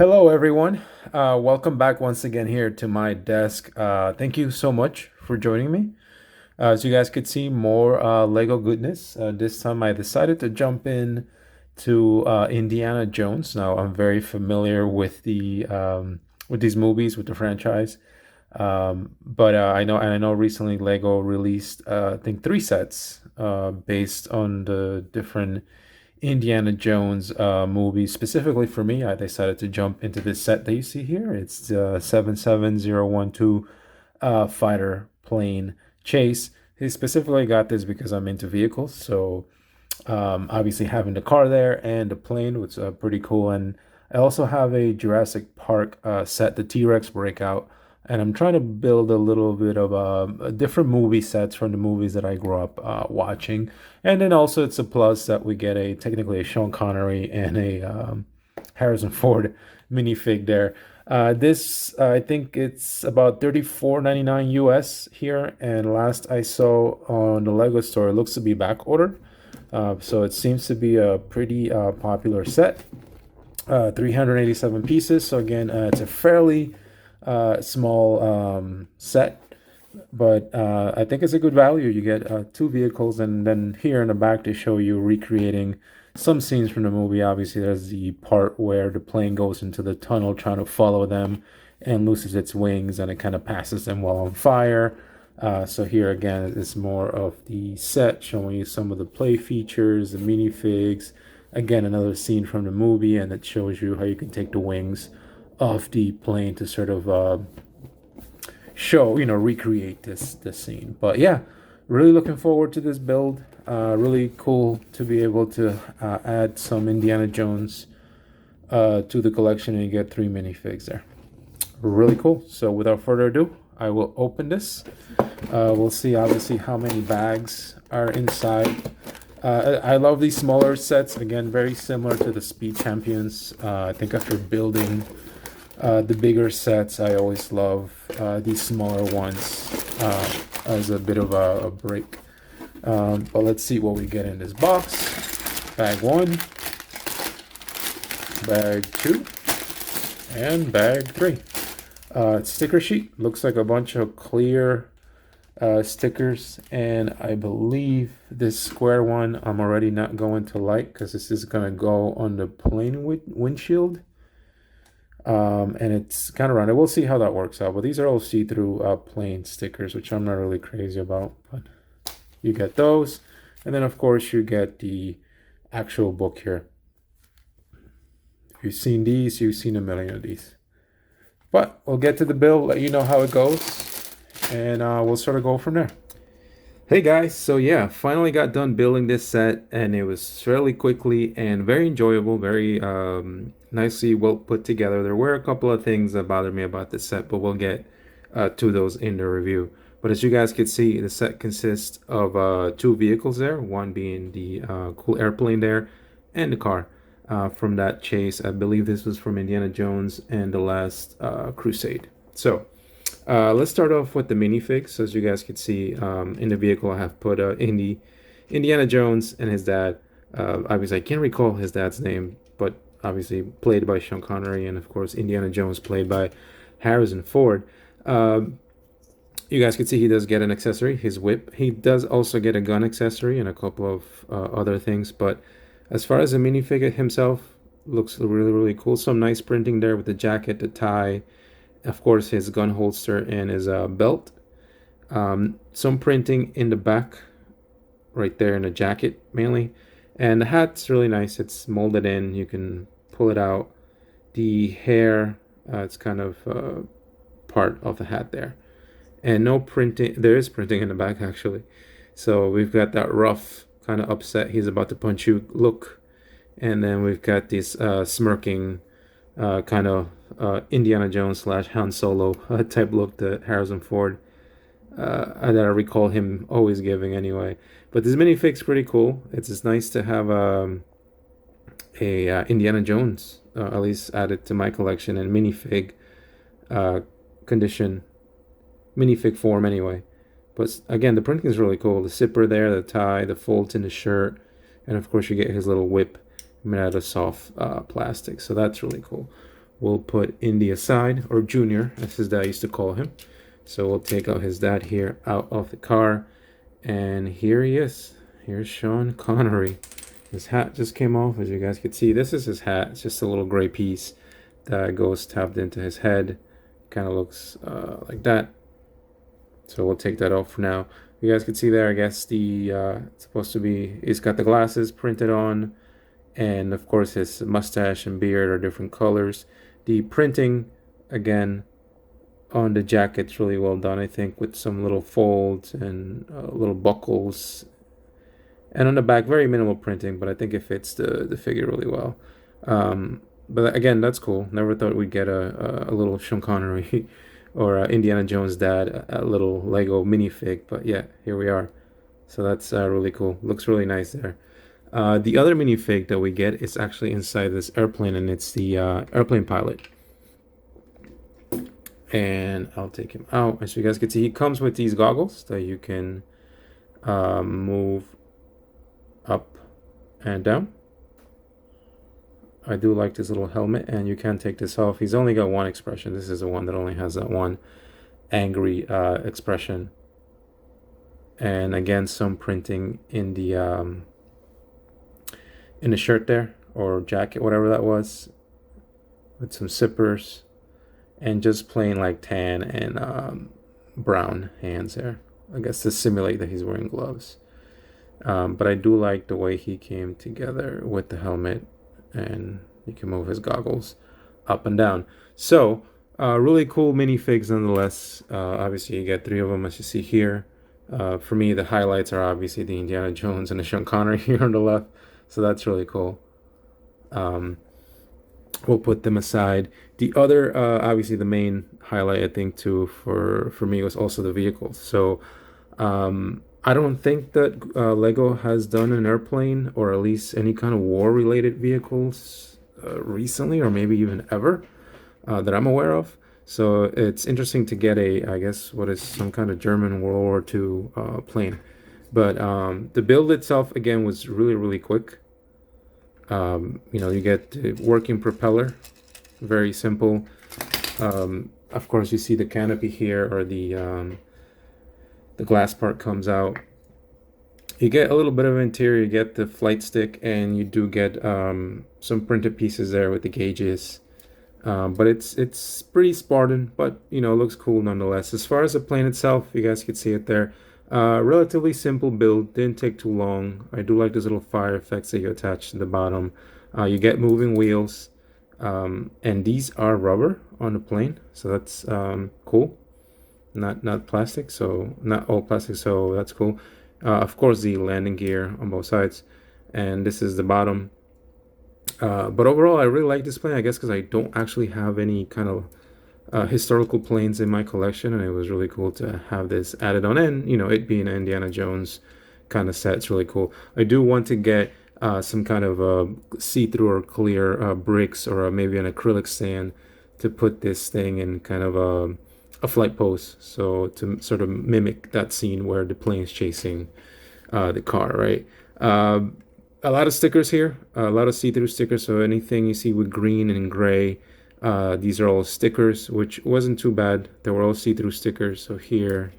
Hello, everyone. Welcome back once again here to my desk. Thank you so much for joining me. As you guys could see, more Lego goodness. This time I decided to jump in to Indiana Jones. Now I'm very familiar with these movies, with the franchise. But I know recently Lego released I think three sets based on the different Indiana Jones movie. Specifically for me, I decided to jump into this set that you see here. It's the 77012 fighter plane chase. He specifically got this because I'm into vehicles. So obviously having the car there and the plane was pretty cool. And I also have a Jurassic Park set, the T-Rex breakout. And I'm trying to build a little bit of different movie sets from the movies that I grew up watching. And then also it's a plus that we get technically a Sean Connery and a Harrison Ford minifig there. This I think it's about 34.99 US here, and last I saw on the Lego store, it looks to be back ordered. So it seems to be a pretty popular set. 387 pieces. So again, it's a fairly small set, but I think it's a good value. You get two vehicles, and then here in the back they show you recreating some scenes from the movie. Obviously, there's the part where the plane goes into the tunnel trying to follow them and loses its wings, and it kind of passes them while on fire. So here again, it's more of the set showing you some of the play features, the minifigs. Again, another scene from the movie, and it shows you how you can take the wings off the plane to sort of recreate this scene. But yeah, really looking forward to this build. Really cool to be able to add some Indiana Jones to the collection, and you get three minifigs there. Really cool. So without further ado, I will open this. We'll see obviously how many bags are inside. I love these smaller sets. Again, very similar to the Speed Champions. I think after building the bigger sets, I always love these smaller ones as a bit of a break. But let's see what we get in this box. Bag one, bag two, and bag three. Sticker sheet. Looks like a bunch of clear stickers, and I believe this square one I'm already not going to like because this is going to go on the plane windshield. And it's kind of rounded. We'll see how that works out. But these are all see-through plain stickers, which I'm not really crazy about. But you get those. And then, of course, you get the actual book here. If you've seen these, you've seen a million of these. But we'll get to the build, let you know how it goes. And we'll sort of go from there. Hey guys, so yeah, finally got done building this set, and it was fairly quickly and very enjoyable, very nicely well put together. There were a couple of things that bothered me about this set, but we'll get to those in the review. But as you guys can see, the set consists of two vehicles there, one being the cool airplane there, and the car from that chase. I believe this was from Indiana Jones and the Last Crusade. So let's start off with the minifigs. So as you guys can see, in the vehicle I have put Indiana Jones and his dad. Obviously, I can't recall his dad's name, but obviously played by Sean Connery, and of course Indiana Jones played by Harrison Ford. You guys can see he does get an accessory, his whip. He does also get a gun accessory and a couple of other things. But as far as the minifig himself, looks really, really cool. Some nice printing there with the jacket, the tie, of course his gun holster and his belt. Some printing in the back right there in the jacket mainly. And the hat's really nice. It's molded in. You can pull it out. The hair, it's kind of part of the hat there. And no printing. There is printing in the back actually. So we've got that rough kind of upset, he's about to punch you look. And then we've got this smirking kind of Indiana Jones / Han Solo type look that Harrison Ford that I recall him always giving anyway. But this minifig's pretty cool. It's just nice to have a Indiana Jones at least added to my collection in minifig condition, minifig form anyway. But again, the printing is really cool. The zipper there, the tie, the folds in the shirt, and of course you get his little whip made out of soft plastic. So that's really cool. we'll put Indy aside, or Junior, as his dad used to call him. So we'll take out his dad here out of the car. And here he is. Here's Sean Connery. His hat just came off, as you guys can see. This is his hat. It's just a little gray piece that goes tapped into his head. Kind of looks like that. So we'll take that off for now. You guys can see there, I guess the it's supposed to be, he's got the glasses printed on, and of course his mustache and beard are different colors. The printing, again, on the jacket's really well done, I think, with some little folds and little buckles. And on the back, very minimal printing, but I think it fits the figure really well. But again, that's cool. Never thought we'd get a little Sean Connery or Indiana Jones dad, a little Lego minifig. But yeah, here we are. So that's really cool. Looks really nice there. The other minifig that we get is actually inside this airplane, and it's the airplane pilot. And I'll take him out. As you guys can see, he comes with these goggles that you can move up and down. I do like this little helmet, and you can take this off. He's only got one expression. This is the one that only has that one angry expression. And again, some printing in the shirt there, or jacket, whatever that was, with some zippers, and just plain like tan and brown hands there. I guess to simulate that he's wearing gloves. But I do like the way he came together with the helmet, and you can move his goggles up and down. So really cool minifigs nonetheless. Obviously you get 3 of them, as you see here. For me, the highlights are obviously the Indiana Jones and the Sean Connery here on the left. So that's really cool. We'll put them aside. The other, obviously the main highlight, I think, too, for me was also the vehicles. So I don't think that Lego has done an airplane, or at least any kind of war-related vehicles recently, or maybe even ever, that I'm aware of. So it's interesting to get I guess, what is some kind of German World War II plane. But the build itself, again, was really, really quick. You get the working propeller, very simple. Of course, you see the canopy here, or the glass part comes out. You get a little bit of interior, you get the flight stick, and you do get some printed pieces there with the gauges. But it's pretty Spartan, but it looks cool nonetheless. As far as the plane itself, you guys can see it there. Relatively simple build, didn't take too long. I do like those little fire effects that you attach to the bottom. You get moving wheels, and these are rubber on the plane, so that's cool. Not plastic, so not all plastic, so that's cool. Of course, the landing gear on both sides, and this is the bottom. But overall, I really like this plane, I guess because I don't actually have any kind of historical planes in my collection, and it was really cool to have this added on. And it being an Indiana Jones kind of set, it's really cool. I do want to get some kind of see-through or clear bricks, or maybe an acrylic stand to put this thing in kind of a flight pose, so to sort of mimic that scene where the plane is chasing the car, right? A lot of stickers here, a lot of see-through stickers, so anything you see with green and gray, these are all stickers, which wasn't too bad. They were all see-through stickers, so here.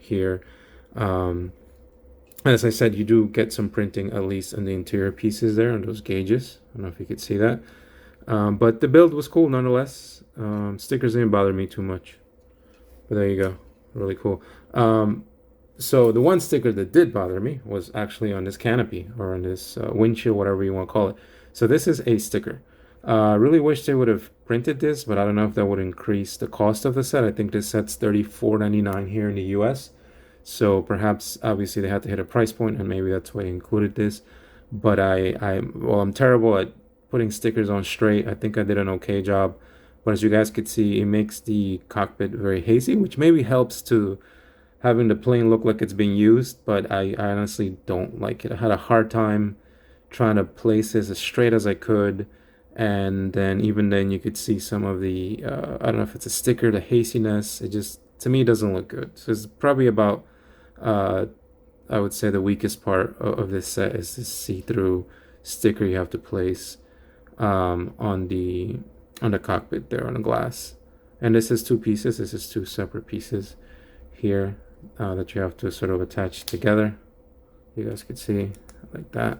As I said, you do get some printing, at least on the interior pieces there, on those gauges. I don't know if you could see that. But the build was cool nonetheless. Stickers didn't bother me too much. But there you go, really cool. So the one sticker that did bother me was actually on this canopy, or on this windshield, whatever you want to call it. So this is a sticker. I really wish they would have printed this, but I don't know if that would increase the cost of the set. I think this set's $34.99 here in the US. So perhaps, obviously, they had to hit a price point, and maybe that's why they included this. But I'm terrible at putting stickers on straight. I think I did an okay job. But as you guys could see, it makes the cockpit very hazy, which maybe helps to having the plane look like it's being used, but I honestly don't like it. I had a hard time trying to place this as straight as I could, and then even then you could see some of the, I don't know if it's a sticker, the haziness. It just, to me, doesn't look good. So it's probably about, I would say the weakest part of this set is this see-through sticker you have to place on the on the cockpit there on the glass. And this is two pieces. This is two separate pieces here that you have to sort of attach together. You guys can see like that.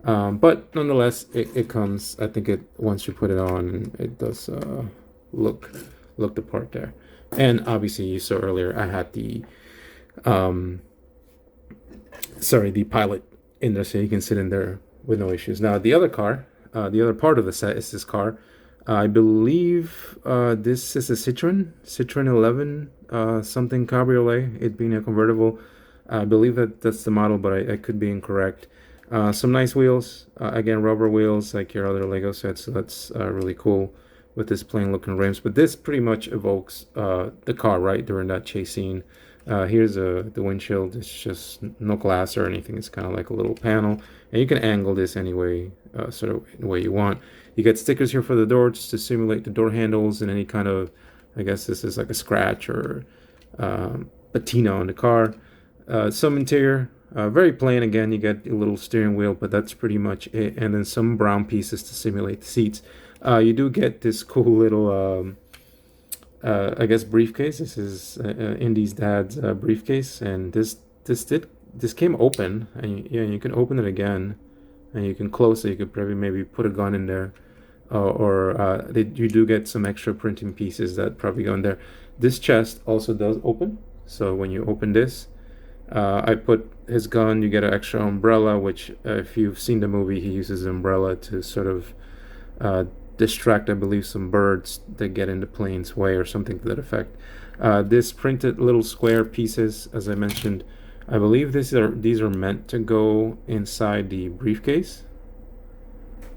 But nonetheless, it comes. I think it once you put it on, it does look the part there. And obviously, you saw earlier I had the the pilot in there, so you can sit in there with no issues. Now the other car, the other part of the set is this car. I believe this is a Citroen 11 something Cabriolet. It being a convertible. I believe that's the model, but I could be incorrect. Some nice wheels, again rubber wheels like your other Lego sets, so that's really cool with this plain looking rims. But this pretty much evokes the car, right, during that chase scene. Here's the windshield. It's just no glass or anything. It's kind of like a little panel, and you can angle this any way, sort of the way you want. You get stickers here for the doors to simulate the door handles and any kind of, I guess this is like a scratch or patina on the car. Some interior, very plain. Again, you get a little steering wheel, but that's pretty much it. And then some brown pieces to simulate the seats. You do get this cool little, I guess, briefcase. This is Indy's dad's briefcase, and this came open, and you can open it again, and you can close it. You could probably maybe put a gun in there, or you do get some extra printing pieces that probably go in there. This chest also does open, so when you open this, I put his gun. You get an extra umbrella, which if you've seen the movie, he uses an umbrella to sort of distract, I believe, some birds that get in the plane's way or something to that effect. This printed little square pieces, as I mentioned, I believe these are meant to go inside the briefcase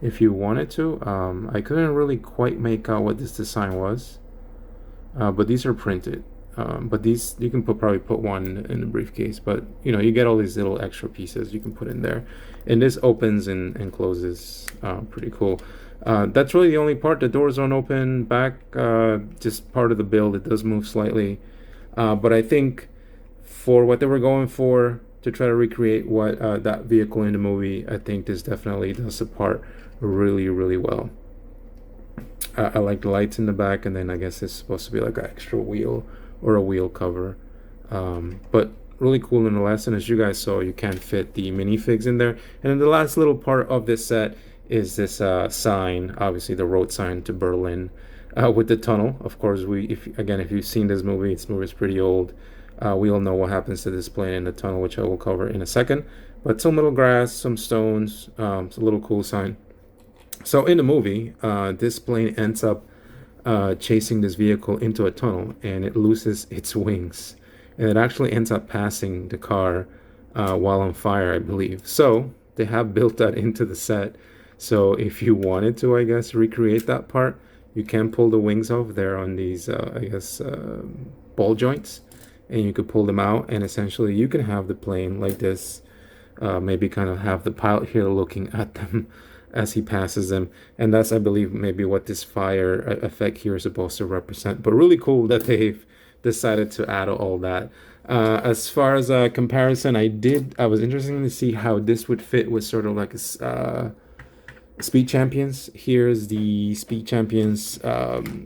if you wanted to. I couldn't really quite make out what this design was, but these are printed. But these you can probably put one in the briefcase, but you get all these little extra pieces you can put in there, and this opens and closes. Pretty cool. That's really the only part. The doors don't open back, just part of the build. It does move slightly, but I think for what they were going for to try to recreate what that vehicle in the movie, I think this definitely does the part really, really well. I like the lights in the back, and then I guess it's supposed to be like an extra wheel or a wheel cover, but really cool nonetheless. And as you guys saw, you can fit the minifigs in there. And then the last little part of this set is this sign, obviously the road sign to Berlin, with the tunnel. Of course, if you've seen this movie, movie's pretty old. We all know what happens to this plane in the tunnel, which I will cover in a second. But some little grass, some stones, it's a little cool sign. So in the movie, this plane ends up chasing this vehicle into a tunnel, and it loses its wings, and it actually ends up passing the car while on fire, I believe. So they have built that into the set. So if you wanted to, I guess, recreate that part, you can pull the wings off there on these, ball joints, and you could pull them out, and essentially you can have the plane like this, maybe kind of have the pilot here looking at them as he passes them. And that's, I believe, maybe what this fire effect here is supposed to represent. But really cool that they've decided to add all that. As far as a comparison, I was interested to see how this would fit with sort of like a Speed Champions. Here's the Speed Champions, the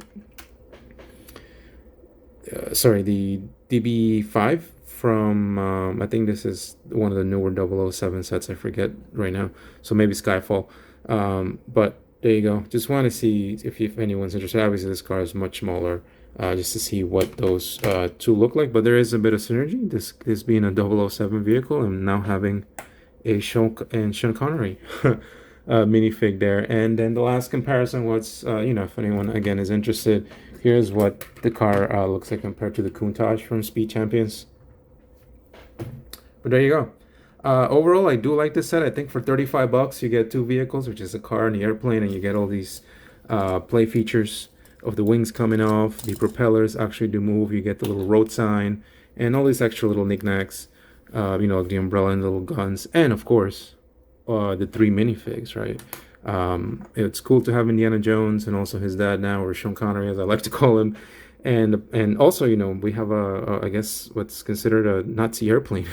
DB5 from, I think this is one of the newer 007 sets. I forget right now. So maybe Skyfall. But there you go. Just want to see if anyone's interested. Obviously, this car is much smaller, just to see what those two look like. But there is a bit of synergy. This being a 007 vehicle and now having a Sean Connery minifig there. And then the last comparison was, if anyone again is interested, here's what the car looks like compared to the Countach from Speed Champions. But there you go. Overall, I do like this set. I think for $35 you get two vehicles, which is a car and the airplane, and you get all these play features of the wings coming off. The propellers actually do move. You get the little road sign and all these extra little knickknacks, the umbrella and little guns, and of course the three minifigs, right? It's cool to have Indiana Jones and also his dad now, or Sean Connery as I like to call him. And also, we have I guess what's considered a Nazi airplane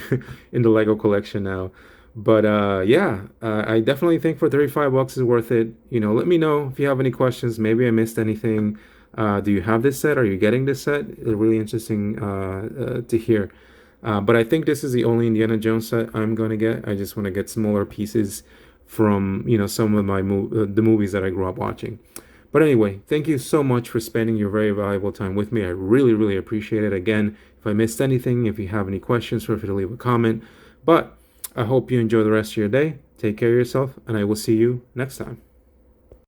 in the Lego collection now. But yeah, I definitely think for 35 bucks is worth it. You know, let me know if you have any questions. Maybe I missed anything. Do you have this set? Are you getting this set? It's really interesting to hear. But I think this is the only Indiana Jones set I'm going to get. I just want to get smaller pieces from, you know, some of the movies that I grew up watching. But anyway, thank you so much for spending your very valuable time with me. I really, really appreciate it. Again, if I missed anything, if you have any questions, feel free to leave a comment. But I hope you enjoy the rest of your day. Take care of yourself, and I will see you next time.